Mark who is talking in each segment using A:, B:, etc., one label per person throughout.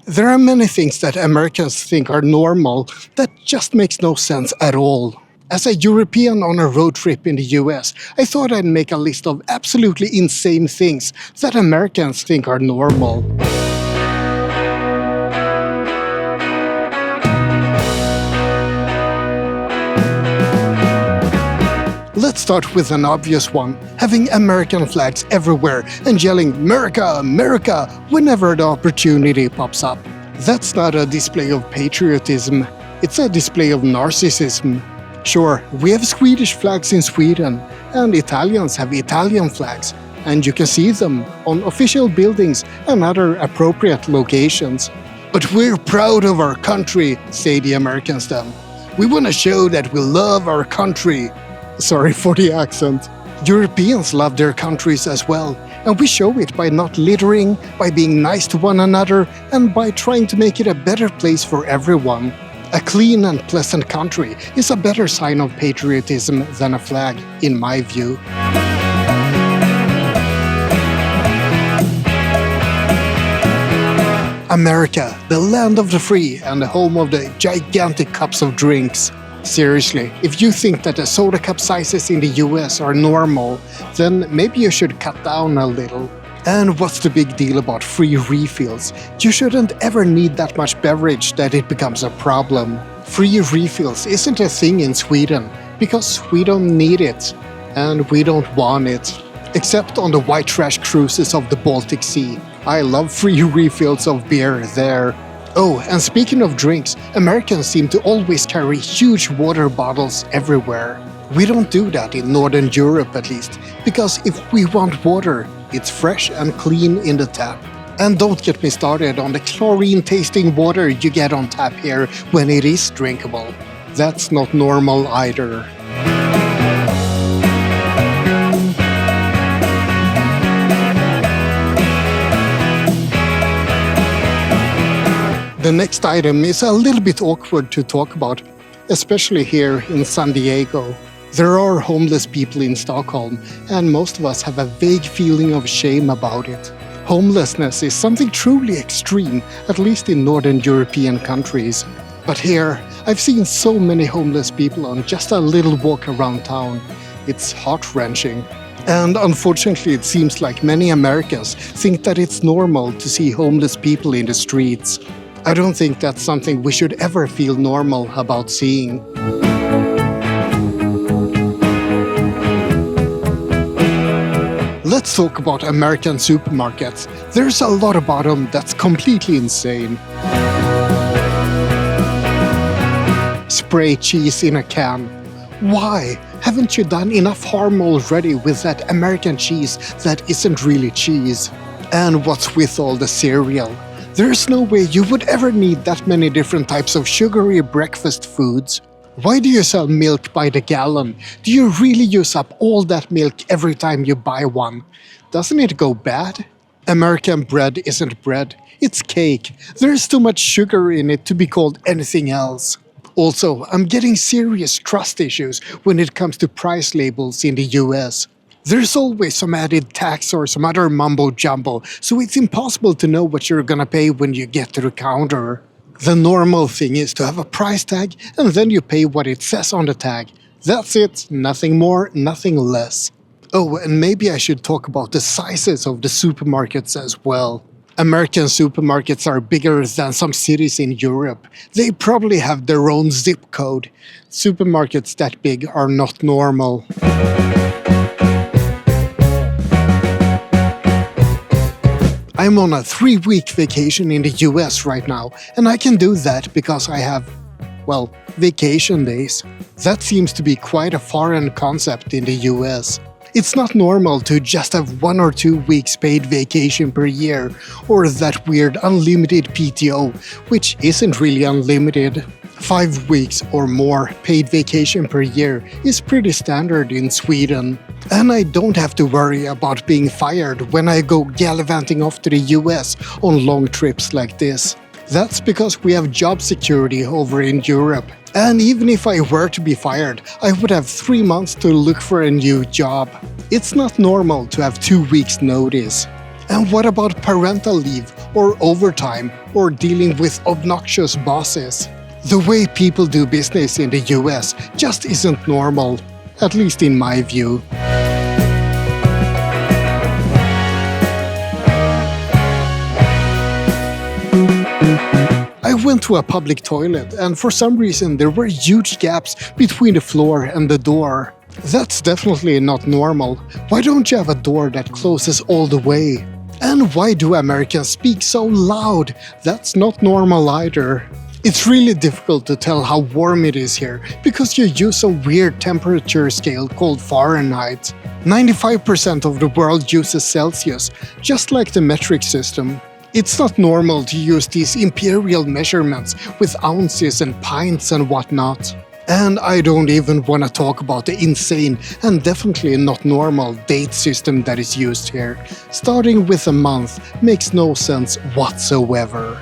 A: There are many things that Americans think are normal that just makes no sense at all. As a European on a road trip in the US, I thought I'd make a list of absolutely insane things that Americans think are normal. Let's start with an obvious one, having American flags everywhere and yelling "Murica, Murica" whenever the opportunity pops up. That's not a display of patriotism, it's a display of narcissism. Sure, we have Swedish flags in Sweden, and Italians have Italian flags, and you can see them on official buildings and other appropriate locations. But we're proud of our country, say the Americans then. We want to show that we love our country. Sorry for the accent. Europeans love their countries as well, and we show it by not littering, by being nice to one another, and by trying to make it a better place for everyone. A clean and pleasant country is a better sign of patriotism than a flag, in my view. America, the land of the free and the home of the gigantic cups of drinks. Seriously, if you think that the soda cup sizes in the US are normal, then maybe you should cut down a little. And what's the big deal about free refills? You shouldn't ever need that much beverage that it becomes a problem. Free refills isn't a thing in Sweden, because we don't need it, and we don't want it. Except on the white trash cruises of the Baltic Sea. I love free refills of beer there. Oh, and speaking of drinks, Americans seem to always carry huge water bottles everywhere. We don't do that in Northern Europe at least, because if we want water, it's fresh and clean in the tap. And don't get me started on the chlorine-tasting water you get on tap here when it is drinkable. That's not normal either. The next item is a little bit awkward to talk about, especially here in San Diego. There are homeless people in Stockholm, and most of us have a vague feeling of shame about it. Homelessness is something truly extreme, at least in Northern European countries. But here, I've seen so many homeless people on just a little walk around town. It's heart-wrenching. And unfortunately, it seems like many Americans think that it's normal to see homeless people in the streets. I don't think that's something we should ever feel normal about seeing. Let's talk about American supermarkets. There's a lot about them that's completely insane. Spray cheese in a can. Why? Haven't you done enough harm already with that American cheese that isn't really cheese? And what's with all the cereal? There's no way you would ever need that many different types of sugary breakfast foods. Why do you sell milk by the gallon? Do you really use up all that milk every time you buy one? Doesn't it go bad? American bread isn't bread, it's cake. There's too much sugar in it to be called anything else. Also, I'm getting serious trust issues when it comes to price labels in the US. There's always some added tax or some other mumbo-jumbo, so it's impossible to know what you're gonna pay when you get to the counter. The normal thing is to have a price tag, and then you pay what it says on the tag. That's it, nothing more, nothing less. Oh, and maybe I should talk about the sizes of the supermarkets as well. American supermarkets are bigger than some cities in Europe. They probably have their own zip code. Supermarkets that big are not normal. I'm on a 3-week vacation in the US right now, and I can do that because I have, well, vacation days. That seems to be quite a foreign concept in the US. It's not normal to just have 1 or 2 weeks paid vacation per year, or that weird unlimited PTO, which isn't really unlimited. 5 weeks or more paid vacation per year is pretty standard in Sweden. And I don't have to worry about being fired when I go gallivanting off to the US on long trips like this. That's because we have job security over in Europe. And even if I were to be fired, I would have 3 months to look for a new job. It's not normal to have 2 weeks notice. And what about parental leave, or overtime, or dealing with obnoxious bosses? The way people do business in the US just isn't normal, at least in my view. I went to a public toilet, and for some reason there were huge gaps between the floor and the door. That's definitely not normal. Why don't you have a door that closes all the way? And why do Americans speak so loud? That's not normal either. It's really difficult to tell how warm it is here because you use a weird temperature scale called Fahrenheit. 95% of the world uses Celsius, just like the metric system. It's not normal to use these imperial measurements with ounces and pints and whatnot. And I don't even want to talk about the insane and definitely not normal date system that is used here. Starting with a month makes no sense whatsoever.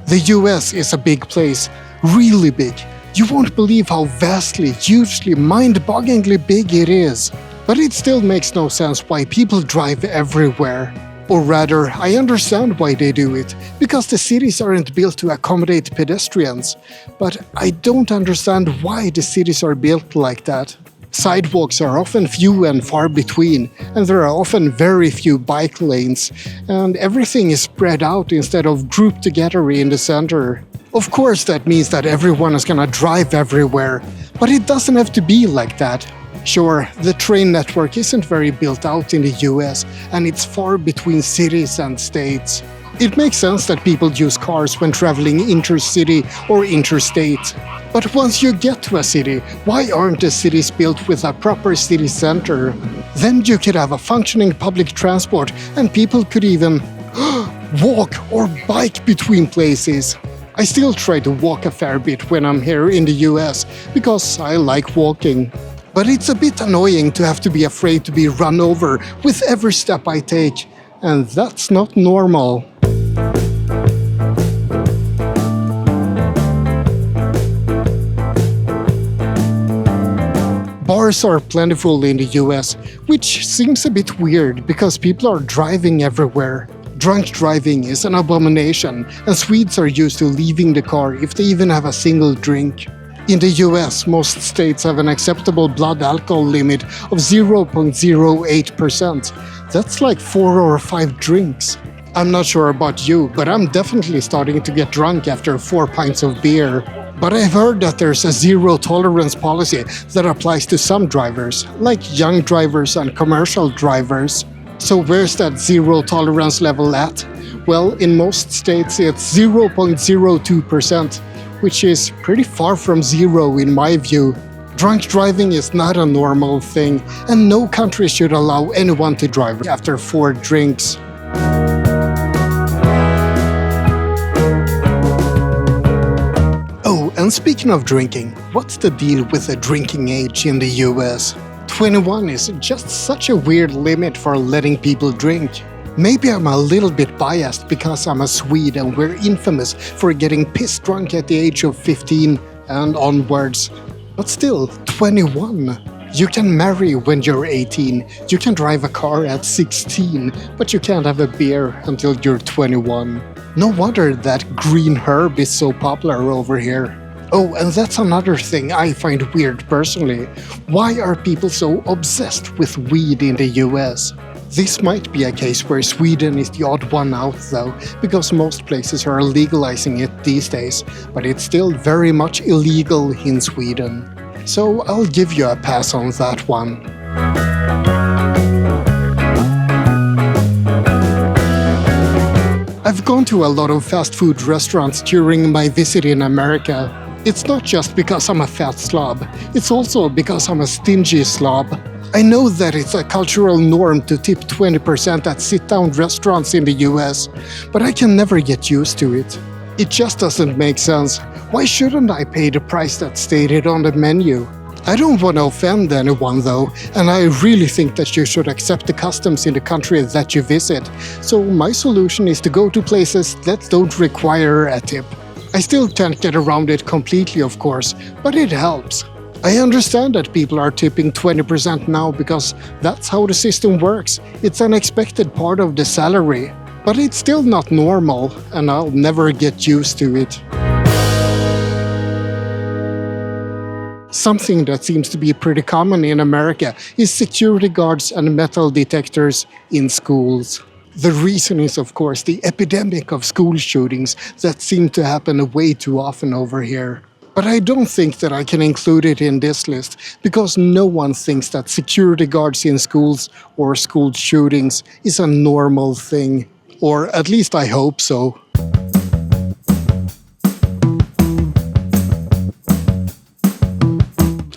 A: The US is a big place, really big. You won't believe how vastly, hugely, mind-bogglingly big it is. But it still makes no sense why people drive everywhere. Or rather, I understand why they do it, because the cities aren't built to accommodate pedestrians. But I don't understand why the cities are built like that. Sidewalks are often few and far between, and there are often very few bike lanes, and everything is spread out instead of grouped together in the center. Of course, that means that everyone is gonna drive everywhere, but it doesn't have to be like that. Sure, the train network isn't very built out in the US, and it's far between cities and states. It makes sense that people use cars when traveling intercity or interstate. But once you get to a city, why aren't the cities built with a proper city center? Then you could have a functioning public transport, and people could even walk or bike between places. I still try to walk a fair bit when I'm here in the US, because I like walking. But it's a bit annoying to have to be afraid to be run over with every step I take, and that's not normal. Bars are plentiful in the US, which seems a bit weird because people are driving everywhere. Drunk driving is an abomination, and Swedes are used to leaving the car if they even have a single drink. In the US, most states have an acceptable blood alcohol limit of 0.08%. That's like 4 or 5 drinks. I'm not sure about you, but I'm definitely starting to get drunk after 4 pints of beer. But I've heard that there's a zero-tolerance policy that applies to some drivers, like young drivers and commercial drivers. So where's that zero-tolerance level at? Well, in most states it's 0.02%, which is pretty far from zero in my view. Drunk driving is not a normal thing, and no country should allow anyone to drive after 4 drinks. Oh, and speaking of drinking, what's the deal with the drinking age in the US? 21 is just such a weird limit for letting people drink. Maybe I'm a little bit biased because I'm a Swede and we're infamous for getting pissed drunk at the age of 15 and onwards. But still, 21. You can marry when you're 18, you can drive a car at 16, but you can't have a beer until you're 21. No wonder that green herb is so popular over here. Oh, and that's another thing I find weird personally. Why are people so obsessed with weed in the US? This might be a case where Sweden is the odd one out though, because most places are legalizing it these days, but it's still very much illegal in Sweden. So I'll give you a pass on that one. I've gone to a lot of fast food restaurants during my visit in America. It's not just because I'm a fat slob, it's also because I'm a stingy slob. I know that it's a cultural norm to tip 20% at sit-down restaurants in the US, but I can never get used to it. It just doesn't make sense. Why shouldn't I pay the price that's stated on the menu? I don't want to offend anyone though, and I really think that you should accept the customs in the country that you visit. So my solution is to go to places that don't require a tip. I still can't get around it completely, of course, but it helps. I understand that people are tipping 20% now because that's how the system works. It's an expected part of the salary. But it's still not normal, and I'll never get used to it. Something that seems to be pretty common in America is security guards and metal detectors in schools. The reason is, of course, the epidemic of school shootings that seem to happen way too often over here. But I don't think that I can include it in this list because no one thinks that security guards in schools or school shootings is a normal thing. Or at least I hope so.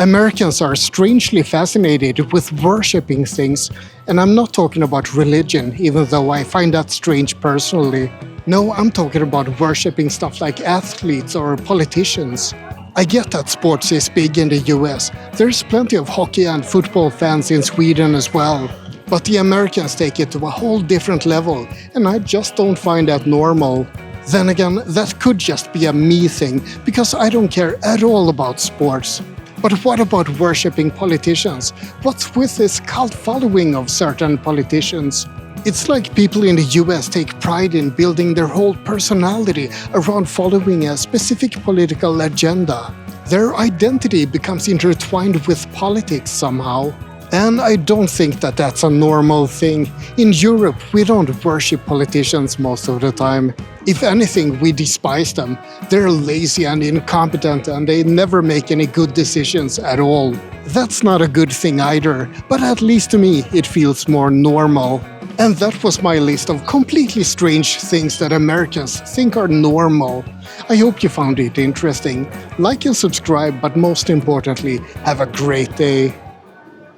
A: Americans are strangely fascinated with worshipping things, and I'm not talking about religion, even though I find that strange personally. No, I'm talking about worshipping stuff like athletes or politicians. I get that sports is big in the US. There's plenty of hockey and football fans in Sweden as well. But the Americans take it to a whole different level, and I just don't find that normal. Then again, that could just be a me thing, because I don't care at all about sports. But what about worshipping politicians? What's with this cult following of certain politicians? It's like people in the US take pride in building their whole personality around following a specific political agenda. Their identity becomes intertwined with politics somehow. And I don't think that that's a normal thing. In Europe, we don't worship politicians most of the time. If anything, we despise them. They're lazy and incompetent, and they never make any good decisions at all. That's not a good thing either, but at least to me, it feels more normal. And that was my list of completely strange things that Americans think are normal. I hope you found it interesting. Like and subscribe, but most importantly, have a great day.